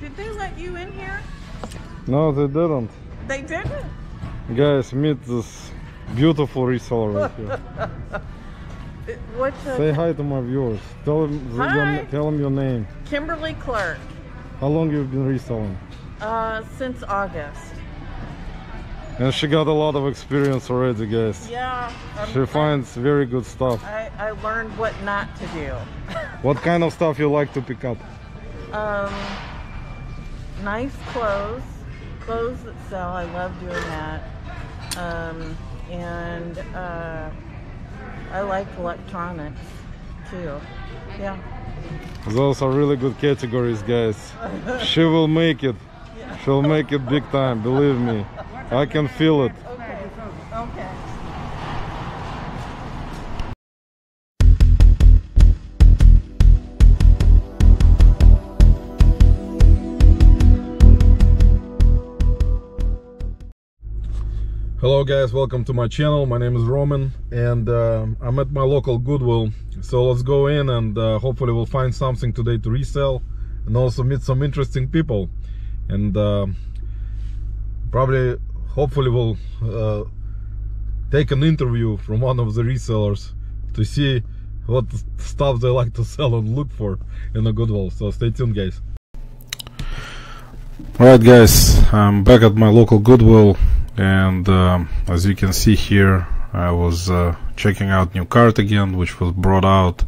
Did they let you in here? No, they didn't. They didn't? Guys, meet this beautiful reseller right here. Say hi to my viewers. Tell them your name. Kimberly Clark. How long you've been reselling? Since August. And she got a lot of experience already, guys. Yeah. She finds very good stuff. I learned what not to do. What kind of stuff you like to pick up? Nice clothes that sell. I love doing that. And I like electronics too. Yeah. Those are really good categories, guys. She will make it. She'll make it big time, believe me. I can feel it. Okay. Okay. Hello guys, welcome to my channel. My name is Roman and I'm at my local Goodwill. So let's go in and hopefully we'll find something today to resell and also meet some interesting people. And hopefully we'll take an interview from one of the resellers to see what stuff they like to sell and look for in the Goodwill. So stay tuned, guys. Alright guys, I'm back at my local Goodwill. And as you can see here, I was checking out new cart again, which was brought out.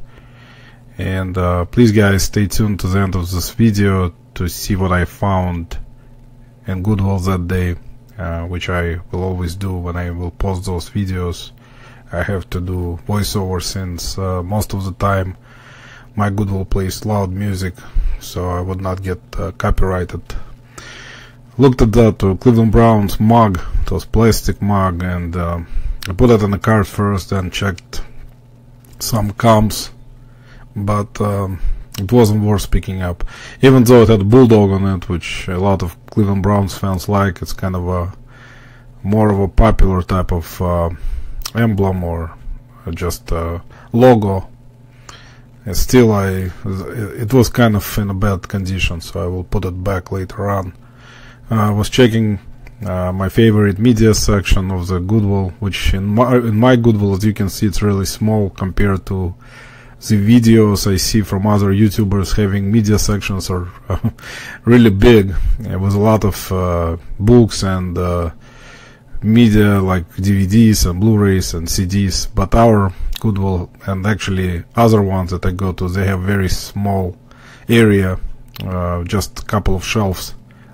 And please guys, stay tuned to the end of this video to see what I found in Goodwill that day, which I will always do when I will post those videos. I have to do voiceover since most of the time my Goodwill plays loud music, so I would not get copyrighted. Looked at that Cleveland Browns mug, it was plastic mug, and I put it in the cart first and checked some comps, but it wasn't worth picking up. Even though it had a bulldog on it, which a lot of Cleveland Browns fans like. It's kind of a more of a popular type of emblem or just logo. And still, it was kind of in a bad condition, so I will put it back later on. I was checking my favorite media section of the Goodwill, which in my Goodwill, as you can see, it's really small compared to the videos I see from other YouTubers having media sections are really big, with a lot of books and media like DVDs and Blu-rays and CDs. But our Goodwill and actually other ones that I go to, they have very small area, just a couple of shelves.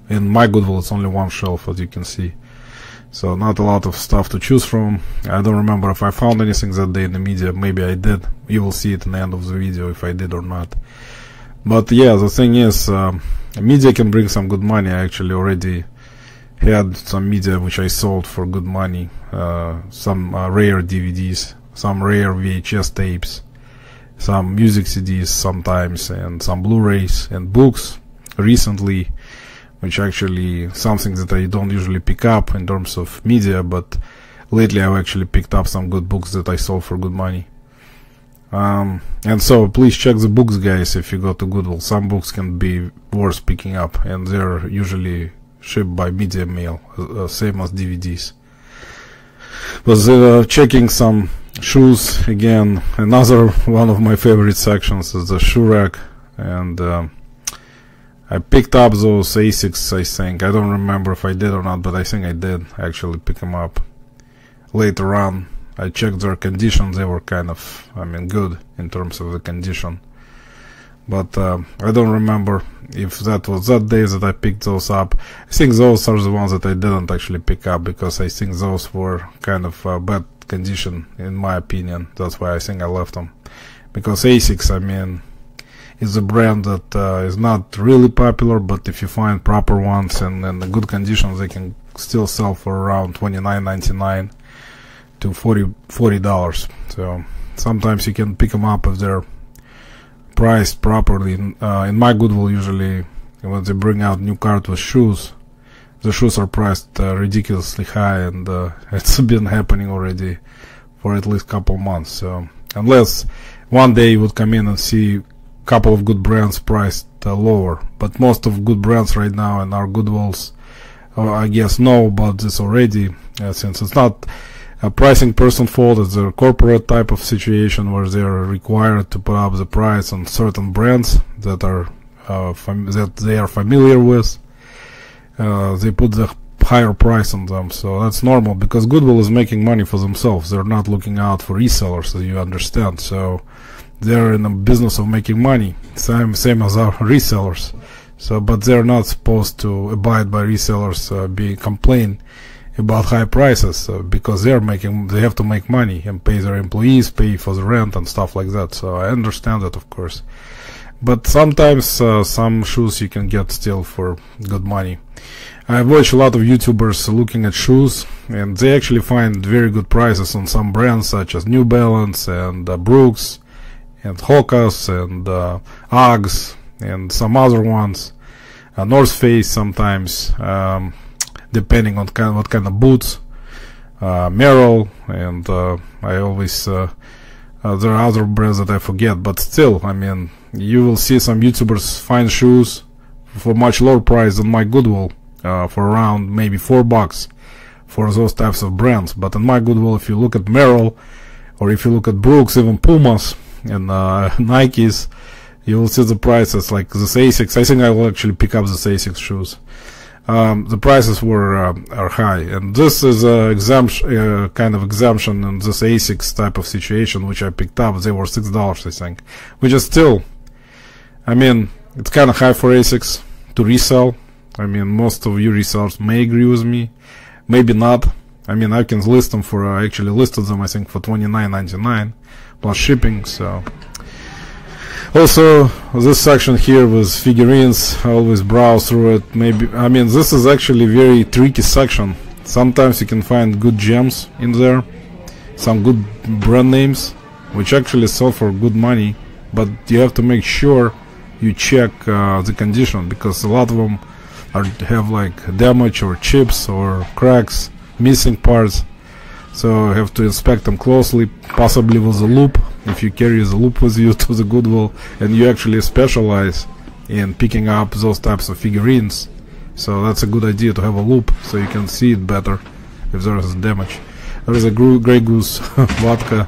In my Goodwill, it's only one shelf, as you can see. So not a lot of stuff to choose from. I don't remember if I found anything that day in the media. Maybe I did. You will see it in the end of the video if I did or not. But yeah, the thing is, media can bring some good money. I actually already had some media which I sold for good money. Some rare DVDs, some rare VHS tapes, some music CDs sometimes, and some Blu-rays and books recently, which actually something that I don't usually pick up in terms of media, but lately I've actually picked up some good books that I sold for good money. And so please check the books, guys, if you go to Goodwill. Some books can be worth picking up, and they're usually shipped by media mail, same as DVDs. Was checking some shoes again. Another one of my favorite sections is the shoe rack, and I picked up those Asics, I think. I don't remember if I did or not, but I think I did actually pick them up. Later on, I checked their condition. They were kind of, good in terms of the condition. But I don't remember if that was that day that I picked those up. I think those are the ones that I didn't actually pick up, because I think those were kind of bad condition, in my opinion. That's why I think I left them. Because Asics, is a brand that is not really popular, but if you find proper ones and in good conditions, they can still sell for around $29.99 to $40. So sometimes you can pick them up if they're priced properly. In my Goodwill, usually when they bring out new cart with shoes, the shoes are priced ridiculously high, and it's been happening already for at least a couple months. So unless one day you would come in and see couple of good brands priced lower, but most of good brands right now in our Goodwills, I guess, know about this already, since it's not a pricing person fault. It's a corporate type of situation where they're required to put up the price on certain brands that are that they are familiar with. They put the higher price on them, so that's normal, because Goodwill is making money for themselves. They're not looking out for resellers, as you understand. So they're in the business of making money, same as our resellers. So, but they're not supposed to abide by resellers complain about high prices, because they have to make money and pay their employees, pay for the rent and stuff like that. So I understand that, of course. But sometimes some shoes you can get still for good money. I watch a lot of YouTubers looking at shoes, and they actually find very good prices on some brands such as New Balance and Brooks and Hoka's and Uggs and some other ones, North Face sometimes, depending on what kind of boots, Merrell, and I always there are other brands that I forget, but still, I mean, you will see some YouTubers find shoes for much lower price than my Goodwill, for around maybe $4 for those types of brands. But in my Goodwill, if you look at Merrell, or if you look at Brooks, even Pumas and Nikes, you will see the prices like this Asics. I think I will actually pick up this Asics shoes. The prices are high, and this is a kind of exemption in this Asics type of situation, which I picked up. They were $6, I think, which is still, I mean, it's kind of high for Asics to resell. I mean, most of you resellers may agree with me, maybe not. I mean, I can list them for, I actually listed them, I think, for $29.99 plus shipping. So also this section here with figurines, I always browse through it. Maybe, I mean, this is actually a very tricky section. Sometimes you can find good gems in there, some good brand names which actually sell for good money, but you have to make sure you check the condition, because a lot of them have like damage or chips or cracks, missing parts. So you have to inspect them closely, possibly with a loop, if you carry the loop with you to the Goodwill and you actually specialize in picking up those types of figurines. So that's a good idea to have a loop, so you can see it better if there is damage. There is a Grey Goose vodka,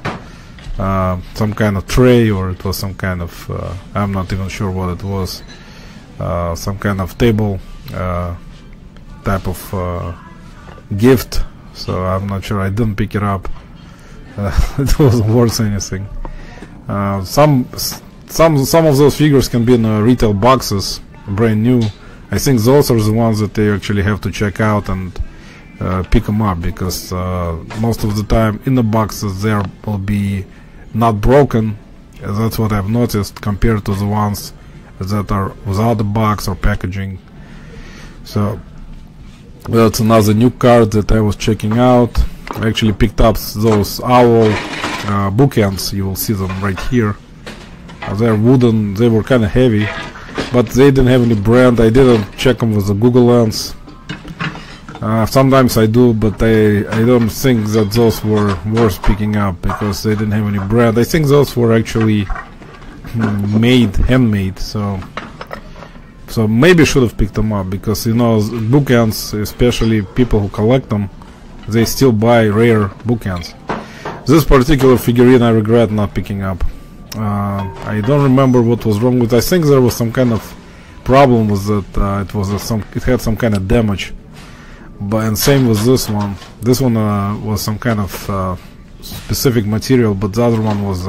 some kind of tray, or it was some kind of, I'm not even sure what it was, some kind of table type of gift. So I'm not sure, I didn't pick it up. It wasn't worth anything. Some of those figures can be in retail boxes, brand new. I think those are the ones that they actually have to check out and pick them up, because most of the time in the boxes there will be not broken. That's what I've noticed, compared to the ones that are without the box or packaging. So that's another new card that I was checking out. I actually picked up those owl bookends. You will see them right here. They're wooden. They were kind of heavy, but they didn't have any brand. I didn't check them with the Google Lens. Sometimes I do, but I don't think that those were worth picking up, because they didn't have any brand. I think those were actually handmade. So maybe should have picked them up, because, you know, bookends, especially people who collect them, they still buy rare bookends. This particular figurine I regret not picking up. I don't remember what was wrong with it. I think there was some kind of problem with it. It had some kind of damage. And same with this one. This one was some kind of specific material, but the other one was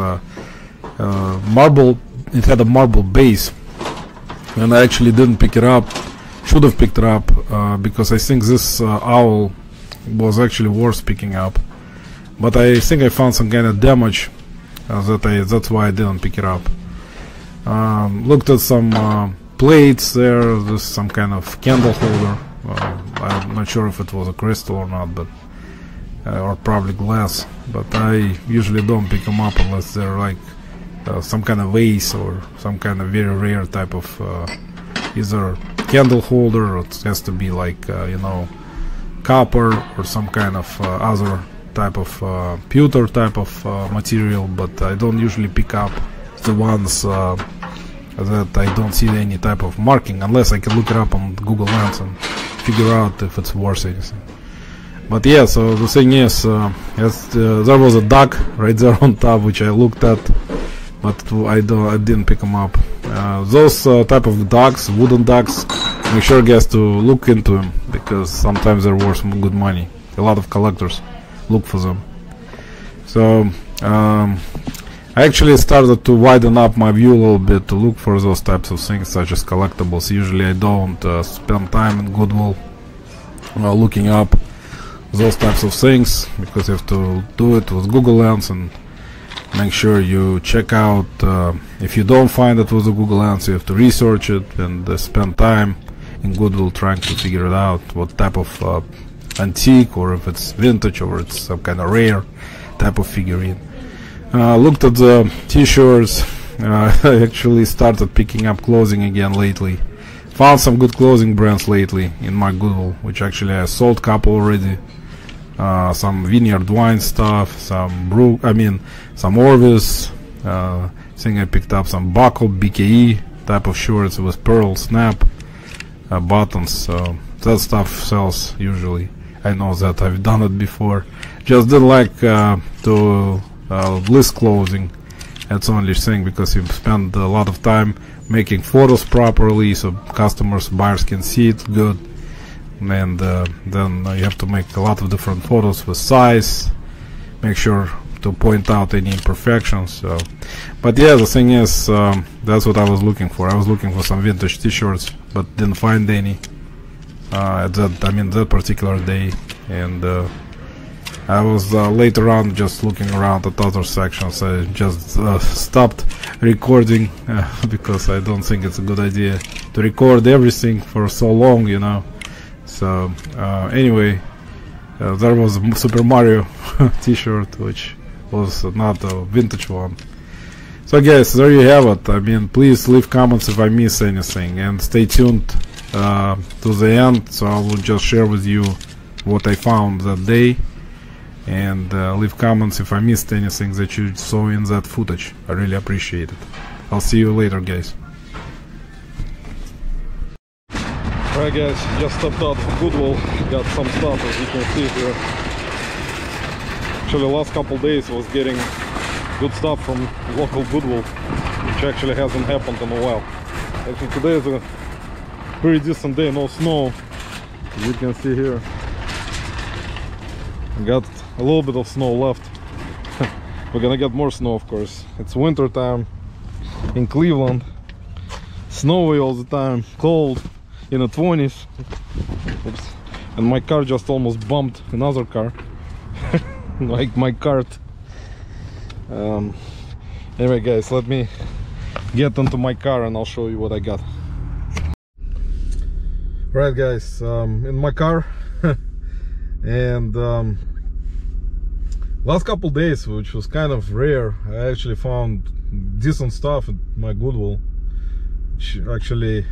marble. It had a marble base, and I actually didn't pick it up. Should have picked it up, because I think this owl was actually worth picking up. But I think I found some kind of damage, that's why I didn't pick it up. Looked at some plates there. There's some kind of candle holder. I'm not sure if it was a crystal or not, but or probably glass. But I usually don't pick them up unless they're like some kind of vase or some kind of very rare type of either candle holder, or it has to be like you know, copper or some kind of other type of pewter type of material. But I don't usually pick up the ones that I don't see any type of marking, unless I can look it up on Google Lens and figure out if it's worth anything. But yeah, so the thing is, there was a duck right there on top which I looked at, but I didn't pick them up. Those type of ducks, wooden ducks, make sure guys to look into them, because sometimes they're worth some good money. A lot of collectors look for them. So I actually started to widen up my view a little bit to look for those types of things, such as collectibles. Usually I don't spend time in Goodwill looking up those types of things, because you have to do it with Google Lens and make sure you check out. If you don't find it with the Google Lens, you have to research it and spend time in Goodwill trying to figure it out, what type of antique, or if it's vintage, or it's some kind of rare type of figurine. Looked at the t-shirts. I actually started picking up clothing again lately. Found some good clothing brands lately in my Goodwill, which actually I sold couple already. Some Vineyard Wine stuff, some Orvis. I think I picked up some Buckle BKE type of shorts with pearl snap buttons. So that stuff sells usually. I know that, I've done it before. Just didn't like to list clothing. That's the only thing, because you spend a lot of time making photos properly, so customers, buyers can see it good, and then you have to make a lot of different photos with size, make sure to point out any imperfections. So, but yeah, the thing is, that's what I was looking for. I was looking for some vintage t-shirts, but didn't find any at that particular day, and I was later on just looking around at other sections. I just stopped recording because I don't think it's a good idea to record everything for so long, you know. So anyway, there was a Super Mario t-shirt, which was not a vintage one. So guys, there you have it. I mean, please leave comments if I miss anything, and stay tuned to the end, so I will just share with you what I found that day. And leave comments if I missed anything that you saw in that footage. I really appreciate it. I'll see you later, guys. Alright guys, just stepped out of Goodwill, got some stuff as you can see here. Actually last couple days was getting good stuff from local Goodwill, which actually hasn't happened in a while. Actually today is a pretty decent day, no snow, as you can see here. Got a little bit of snow left. We're gonna get more snow, of course. It's winter time in Cleveland, snowy all the time, cold, in the 20s. Oops. And my car just almost bumped another car. Like my cart. Anyway guys, let me get into my car and I'll show you what I got. Right guys, in my car. And last couple days, which was kind of rare, I actually found decent stuff at my Goodwill, which actually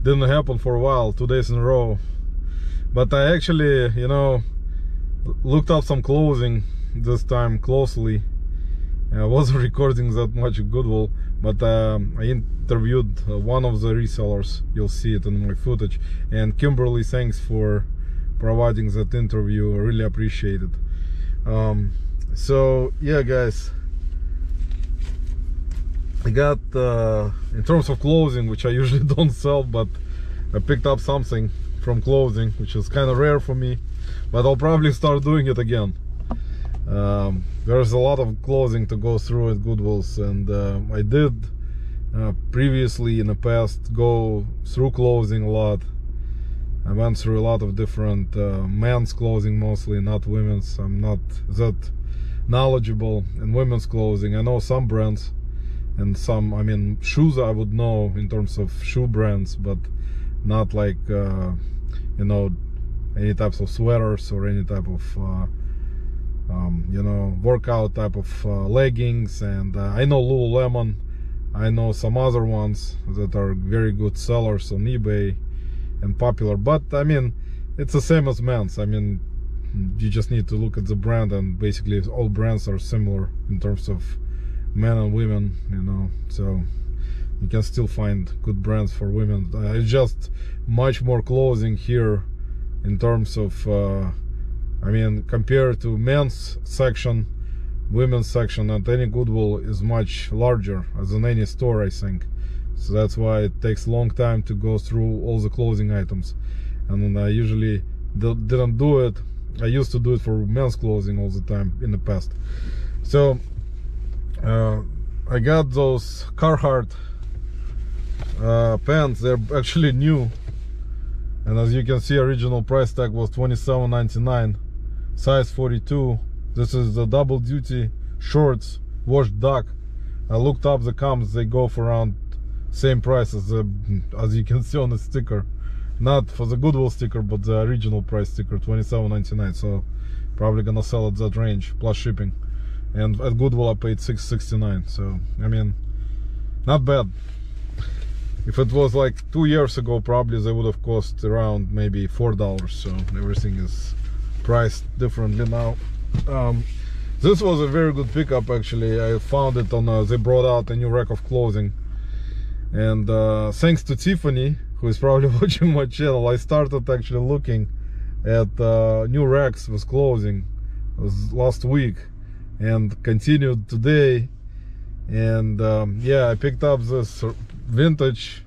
didn't happen for a while, 2 days in a row. But I actually, you know, looked up some clothing this time closely. I wasn't recording that much at Goodwill, but I interviewed one of the resellers. You'll see it in my footage. And Kimberly, thanks for providing that interview. I really appreciate it. So yeah guys, I got in terms of clothing, which I usually don't sell, but I picked up something from clothing, which is kind of rare for me, but I'll probably start doing it again. There's a lot of clothing to go through at Goodwill's, and I did previously in the past go through clothing a lot. I went through a lot of different men's clothing, mostly, not women's. I'm not that knowledgeable in women's clothing. I know some brands and some, I mean, shoes I would know in terms of shoe brands, but not like, you know, any types of sweaters or any type of, you know, workout type of leggings. And I know Lululemon. I know some other ones that are very good sellers on eBay and popular, but I mean, it's the same as men's. I mean, you just need to look at the brand, and basically all brands are similar in terms of men and women, you know. So you can still find good brands for women. It's just much more clothing here in terms of I mean, compared to men's section, women's section at any Goodwill is much larger as in any store, I think. So that's why it takes a long time to go through all the clothing items. And I usually didn't do it. I used to do it for men's clothing all the time in the past. So I got those Carhartt pants. They're actually new, and as you can see, original price tag was $27.99, size 42. This is the double duty shorts, washed duck. I looked up the comps, they go for around same price as you can see on the sticker. Not for the Goodwill sticker, but the original price sticker, $27.99. So probably gonna sell at that range plus shipping. And at Goodwill I paid $6.69. So I mean, not bad. If it was like 2 years ago, probably they would have cost around maybe $4. So everything is priced differently now. This was a very good pickup actually. I found it on they brought out a new rack of clothing, and thanks to Tiffany, who is probably watching my channel, I started actually looking at new racks with clothing. It was last week and continued today. And yeah, I picked up this vintage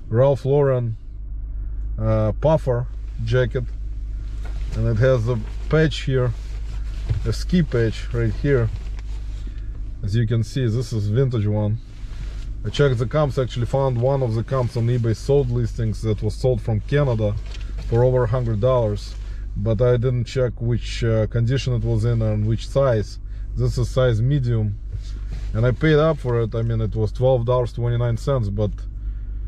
Ralph Lauren puffer jacket, and it has a patch here, a ski patch right here. As you can see, this is vintage one. I checked the comps, actually found one of the comps on eBay sold listings that was sold from Canada for over $100, but I didn't check which condition it was in and which size. This is size medium, and I paid up for it. I mean, it was $12.29, but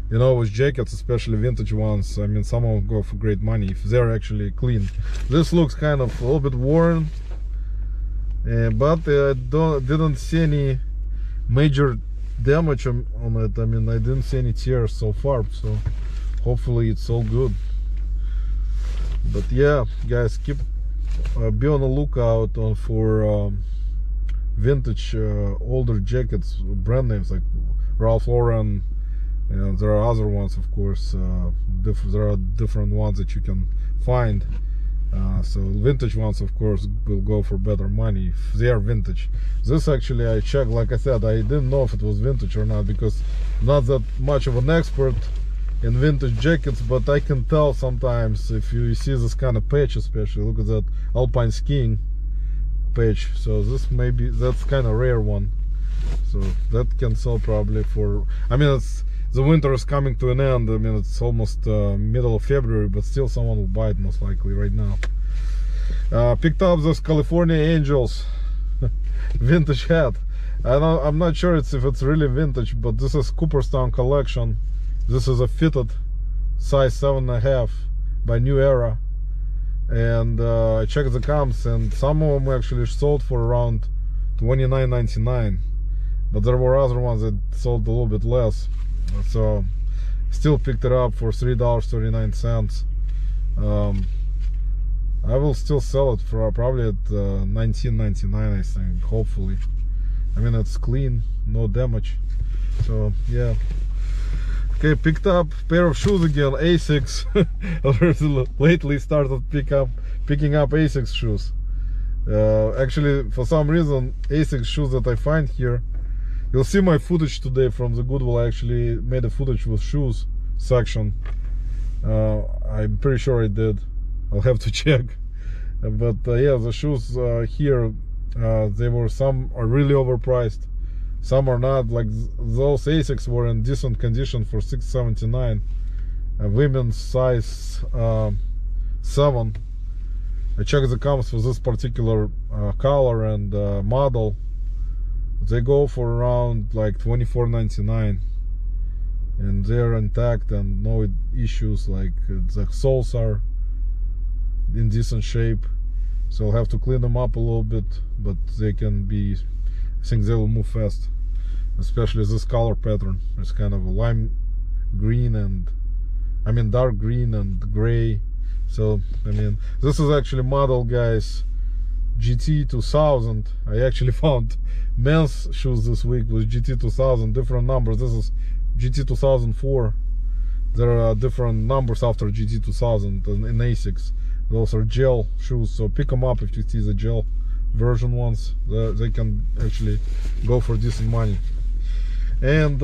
you know, with jackets, especially vintage ones, I mean, some of them go for great money if they're actually clean. This looks kind of a little bit worn, but I didn't see any major damage on it. I mean, I didn't see any tears so far, so hopefully it's all good. But yeah, guys, keep be on the lookout for vintage older jackets, brand names like Ralph Lauren, and there are other ones, of course. There are different ones that you can find. So vintage ones, of course, will go for better money if they are vintage. This actually I checked, like I said, I didn't know if it was vintage or not, because I'm not that much of an expert in vintage jackets, but I can tell sometimes if you see this kind of patch, especially look at that alpine skiing patch. So this maybe that's kind of rare one, so that can sell probably for, I mean, it's the winter is coming to an end. I mean, it's almost middle of February, but still someone will buy it most likely right now. Picked up this California Angels vintage hat. I'm not sure if it's really vintage, but this is Cooperstown collection. This is a fitted size 7.5 by New Era, and I checked the comps, and some of them actually sold for around $29.99, but there were other ones that sold a little bit less. So still picked it up for $3.39. I will still sell it for probably at $19.99, I think, hopefully. I mean, it's clean, no damage. So yeah. Okay, picked up a pair of shoes again, Asics. Lately started picking up Asics shoes. Actually, for some reason, Asics shoes that I find here, you'll see my footage today from the Goodwill. I actually made a footage with shoes section. I'm pretty sure I did. I'll have to check. But yeah, the shoes here, they were, some are really overpriced, some are not. Like those Asics were in decent condition for $6.79. Women's size 7. I checked the comps for this particular color and model. They go for around like $24.99, and they're intact and no issues. Like the soles are in decent shape, so I'll have to clean them up a little bit, but they can be, I think they will move fast. Especially this color pattern, it's kind of a lime green and, I mean, dark green and gray. So I mean, this is actually model, guys, GT 2000. I actually found men's shoes this week with GT 2000, different numbers. This is GT2004. There are different numbers after GT2000 in ASICs. Those are gel shoes, so pick them up if you see the gel version ones. They can actually go for decent money. And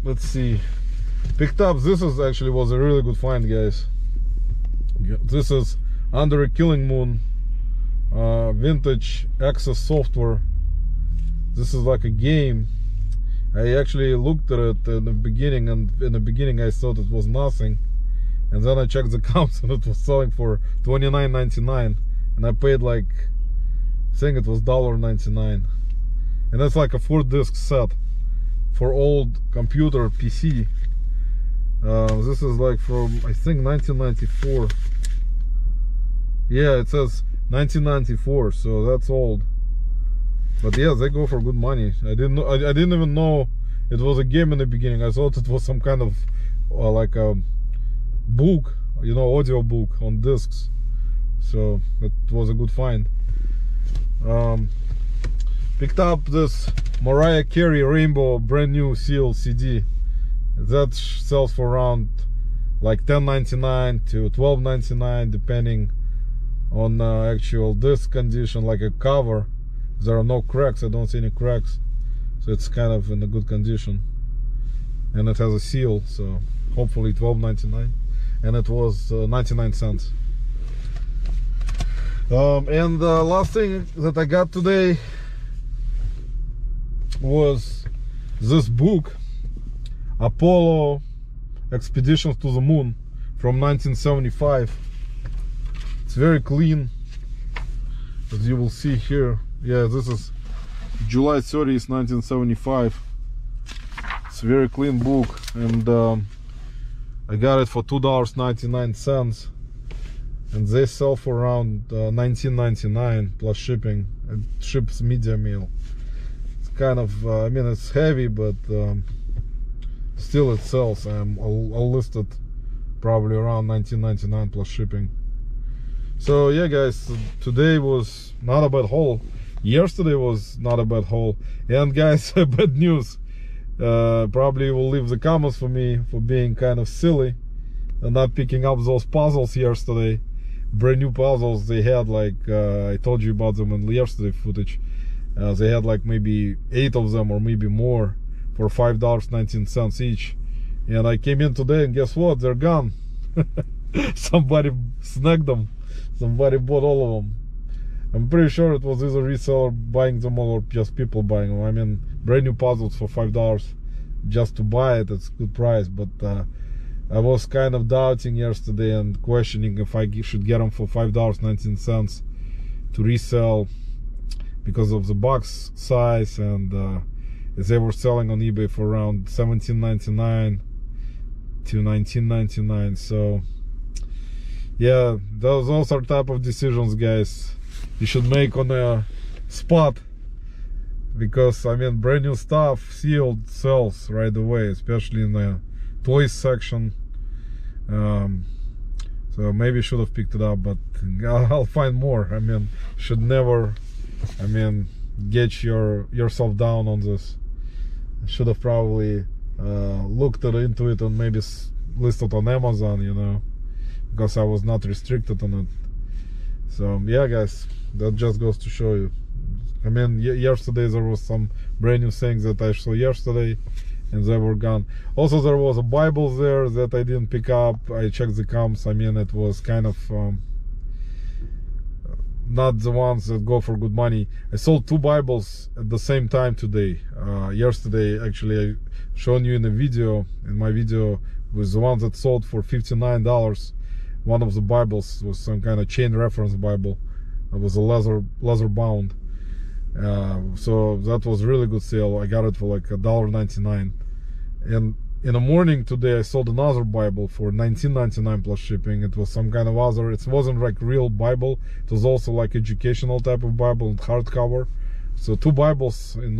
let's see, picked up, this is actually was a really good find, guys. This is Under a Killing Moon vintage access software. This is like a game. I actually looked at it in the beginning, and in the beginning I thought it was nothing, and then I checked the accounts and it was selling for $29.99, and I paid like, I think it was $1.99, and that's like a 4-disc set for old computer PC. This is like from, I think, 1994. Yeah, it says 1994, so that's old. But yeah, they go for good money. I didn't know, I didn't even know it was a game in the beginning. I thought it was some kind of like a book, you know, audio book on discs. So that was a good find. Picked up this Mariah Carey Rainbow brand new seal CD. That sells for around like $10.99 to $12.99 depending on actual disc condition, like a cover. There are no cracks, I don't see any cracks, so it's kind of in a good condition, and it has a seal, so hopefully $12.99, and it was 99 cents. And the last thing that I got today was this book, Apollo Expeditions to the Moon, from 1975. It's very clean, as you will see here. Yeah, this is July 30th, 1975. It's a very clean book, and I got it for $2.99, and they sell for around $19.99 plus shipping. It ships media mail. It's kind of, I mean, it's heavy, but still it sells. I'll list it probably around $19.99 plus shipping. So yeah, guys, today was not a bad haul. Yesterday was not a bad haul. And guys, bad news. Probably will leave the comments for me for being kind of silly and not picking up those puzzles yesterday. Brand new puzzles. They had like, I told you about them in yesterday footage. They had like maybe 8 of them or maybe more for $5.19 each. And I came in today and guess what? They're gone. Somebody snagged them. Somebody bought all of them. I'm pretty sure it was either reseller buying them or just people buying them. I mean, brand new puzzles for $5 just to buy it, it's a good price. But I was kind of doubting yesterday and questioning if I should get them for $5.19 to resell because of the box size, and they were selling on eBay for around $17.99 to $19.99. So yeah, those are type of decisions, guys, you should make on a spot, because I mean, brand new stuff sealed sells right away, especially in the toys section. So maybe should have picked it up, but I'll find more. I mean, should never, I mean, get yourself down on this. I should have probably looked into it and maybe listed on Amazon, you know, because I was not restricted on it. So yeah, guys, that just goes to show you. I mean, yesterday there was some brand new things that I saw yesterday and they were gone. Also, there was a Bible there that I didn't pick up. I checked the comps. I mean, it was kind of not the ones that go for good money. I sold 2 Bibles at the same time today. Yesterday, actually, I shown you in a video, in my video, was the one that sold for $59. One of the Bibles was some kind of chain reference Bible. It was a leather bound. So that was really good sale. I got it for like $1.99. And in the morning today I sold another Bible for $19.99 plus shipping. It was some kind of other, it wasn't like real Bible, it was also like educational type of Bible, hardcover. So 2 Bibles in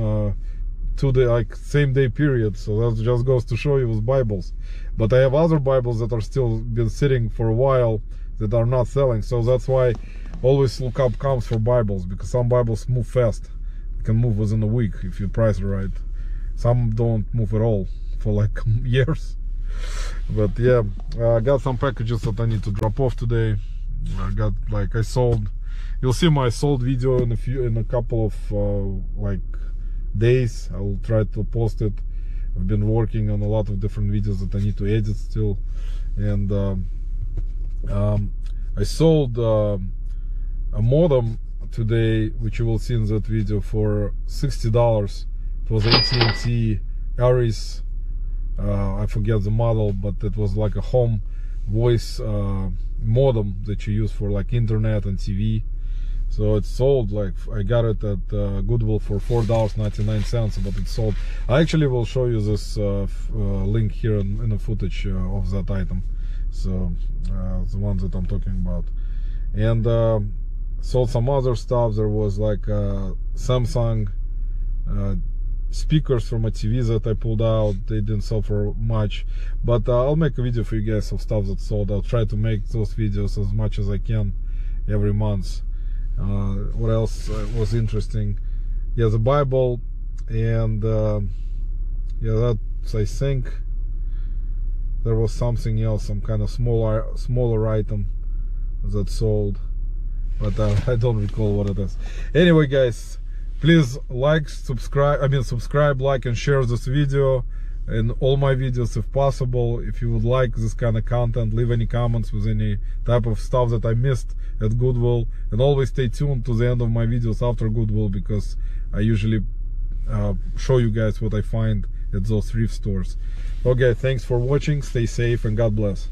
2 day, like same day period. So that just goes to show you with Bibles. But I have other Bibles that are still been sitting for a while that are not selling. So that's why always look up comps for Bibles, because some Bibles move fast. They can move within a week if you price it right. Some don't move at all for like years. But yeah, I got some packages that I need to drop off today. I sold, you'll see my sold video in a couple of like days. I'll try to post it. I've been working on a lot of different videos that I need to edit still, and I sold a modem today, which you will see in that video, for $60. It was AT&T Aries. I forget the model, but it was like a home voice modem that you use for like internet and TV. So it's sold, like I got it at Goodwill for $4.99, but it's sold. I actually will show you this link here in the footage of that item. So the ones that I'm talking about. And sold some other stuff. There was like Samsung speakers from a TV that I pulled out. They didn't sell for much, but I'll make a video for you guys of stuff that sold. I'll try to make those videos as much as I can every month. What else was interesting? Yeah, the Bible, and yeah, that's, I think there was something else, some kind of smaller item that sold, but I don't recall what it is. Anyway, guys, please subscribe, like and share this video and all my videos if possible. If you would like this kind of content, leave any comments with any type of stuff that I missed at Goodwill, and always stay tuned to the end of my videos after Goodwill, because I usually show you guys what I find at those thrift stores. Okay, thanks for watching, stay safe, and God bless.